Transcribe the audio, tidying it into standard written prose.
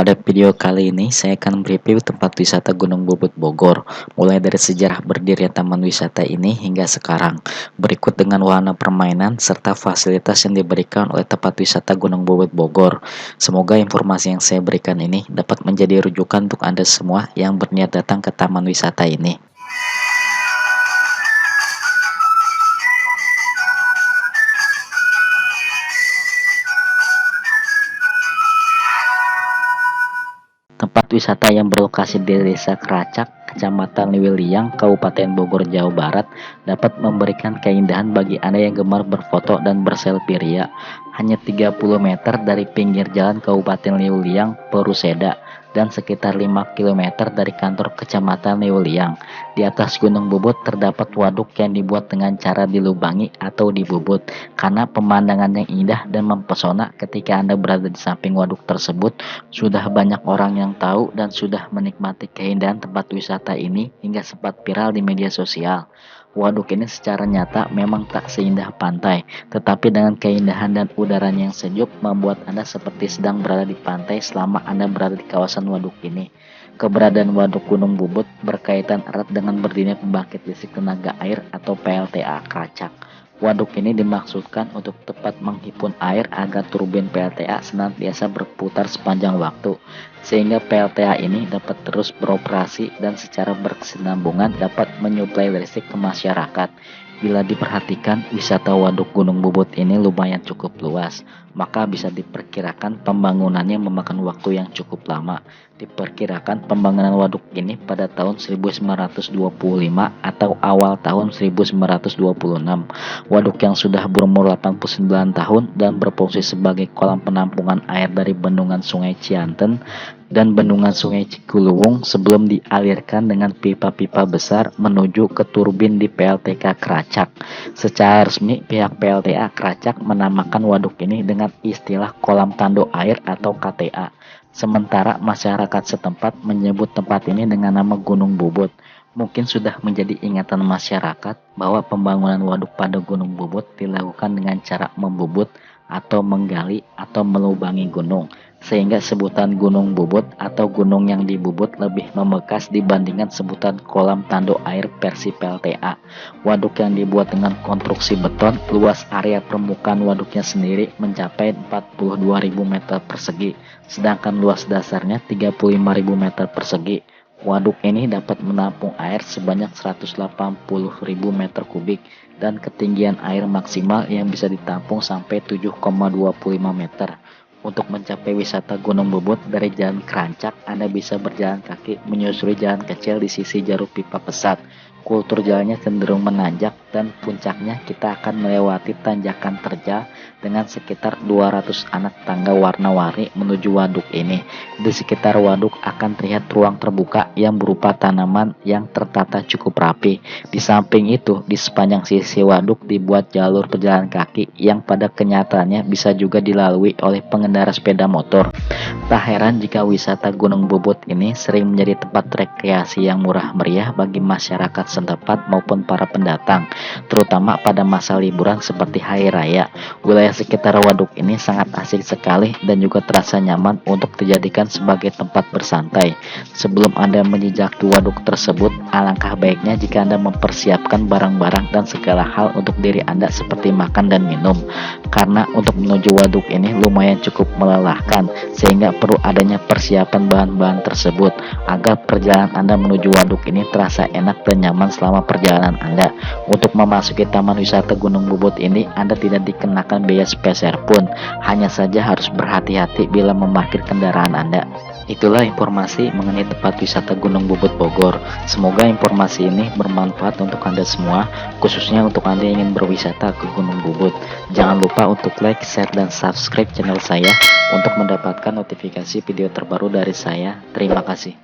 Pada video kali ini saya akan mereview tempat wisata Gunung Bubut Bogor, mulai dari sejarah berdirinya taman wisata ini hingga sekarang. Berikut dengan wahana permainan serta fasilitas yang diberikan oleh tempat wisata Gunung Bubut Bogor. Semoga informasi yang saya berikan ini dapat menjadi rujukan untuk Anda semua yang berniat datang ke taman wisata ini. Tempat wisata yang berlokasi di Desa Keracak, Kecamatan Liwiliang, Kabupaten Bogor, Jawa Barat, dapat memberikan keindahan bagi Anda yang gemar berfoto dan berselfie ria. Hanya 30 meter dari pinggir jalan Kabupaten Liwiliang, Poruseda, dan sekitar 5 km dari kantor Kecamatan Liwiliang. Di atas Gunung Bubut terdapat waduk yang dibuat dengan cara dilubangi atau dibubut. Karena pemandangan yang indah dan mempesona ketika Anda berada di samping waduk tersebut, sudah banyak orang yang tahu dan sudah menikmati keindahan tempat wisata ini hingga sempat viral di media sosial. Waduk ini secara nyata memang tak seindah pantai, tetapi dengan keindahan dan udaranya yang sejuk membuat Anda seperti sedang berada di pantai selama Anda berada di kawasan waduk ini. Keberadaan Waduk Gunung Bubut berkaitan erat dengan berdirinya pembangkit listrik tenaga air atau PLTA Keracak. Waduk ini dimaksudkan untuk tepat menghimpun air agar turbin PLTA senantiasa berputar sepanjang waktu, sehingga PLTA ini dapat terus beroperasi dan secara berkesinambungan dapat menyuplai listrik ke masyarakat. Bila diperhatikan, wisata Waduk Gunung Bubut ini lumayan cukup luas, maka bisa diperkirakan pembangunannya memakan waktu yang cukup lama. Diperkirakan pembangunan waduk ini pada tahun 1925 atau awal tahun 1926. Waduk yang sudah berumur 89 tahun dan berfungsi sebagai kolam penampungan air dari bendungan Sungai Cianten dan bendungan Sungai Cikuluwung sebelum dialirkan dengan pipa-pipa besar menuju ke turbin di PLTK Keracak. Secara resmi, pihak PLTA Keracak menamakan waduk ini dengan istilah kolam tanduk air atau KTA. Sementara masyarakat setempat menyebut tempat ini dengan nama Gunung Bubut. Mungkin sudah menjadi ingatan masyarakat bahwa pembangunan waduk pada Gunung Bubut dilakukan dengan cara membubut atau menggali atau melubangi gunung, sehingga sebutan Gunung Bubut atau gunung yang dibubut lebih membekas dibandingkan sebutan kolam tanduk air versi PLTA. Waduk yang dibuat dengan konstruksi beton, luas area permukaan waduknya sendiri mencapai 42.000 meter persegi, sedangkan luas dasarnya 35.000 meter persegi. Waduk ini dapat menampung air sebanyak 180.000 meter kubik dan ketinggian air maksimal yang bisa ditampung sampai 7,25 meter. Untuk mencapai wisata Gunung Bubut dari Jalan Kerancak, Anda bisa berjalan kaki menyusuri jalan kecil di sisi jalur pipa pesat. Kultur jalannya cenderung menanjak dan puncaknya kita akan melewati tanjakan terjal dengan sekitar 200 anak tangga warna-warni menuju waduk ini. Di sekitar waduk akan terlihat ruang terbuka yang berupa tanaman yang tertata cukup rapi. Di samping itu, di sepanjang sisi waduk dibuat jalur pejalan kaki yang pada kenyataannya bisa juga dilalui oleh pengendara sepeda motor. Tak heran jika wisata Gunung Bubut ini sering menjadi tempat rekreasi yang murah meriah bagi masyarakat setempat maupun para pendatang, terutama pada masa liburan seperti hari raya. Wilayah sekitar waduk ini sangat asik sekali dan juga terasa nyaman untuk dijadikan sebagai tempat bersantai. Sebelum Anda menjejaki waduk tersebut, alangkah baiknya jika Anda mempersiapkan barang-barang dan segala hal untuk diri Anda seperti makan dan minum, karena untuk menuju waduk ini lumayan cukup melelahkan, sehingga perlu adanya persiapan bahan-bahan tersebut agar perjalanan Anda menuju waduk ini terasa enak dan nyaman selama perjalanan Anda. Untuk memasuki taman wisata Gunung Bubut ini, Anda tidak dikenakan biaya sepeser pun, hanya saja harus berhati-hati bila memarkir kendaraan Anda. Itulah informasi mengenai tempat wisata Gunung Bubut Bogor. Semoga informasi ini bermanfaat untuk Anda semua, khususnya untuk Anda yang ingin berwisata ke Gunung Bubut. Jangan lupa untuk like, share, dan subscribe channel saya untuk mendapatkan notifikasi video terbaru dari saya. Terima kasih.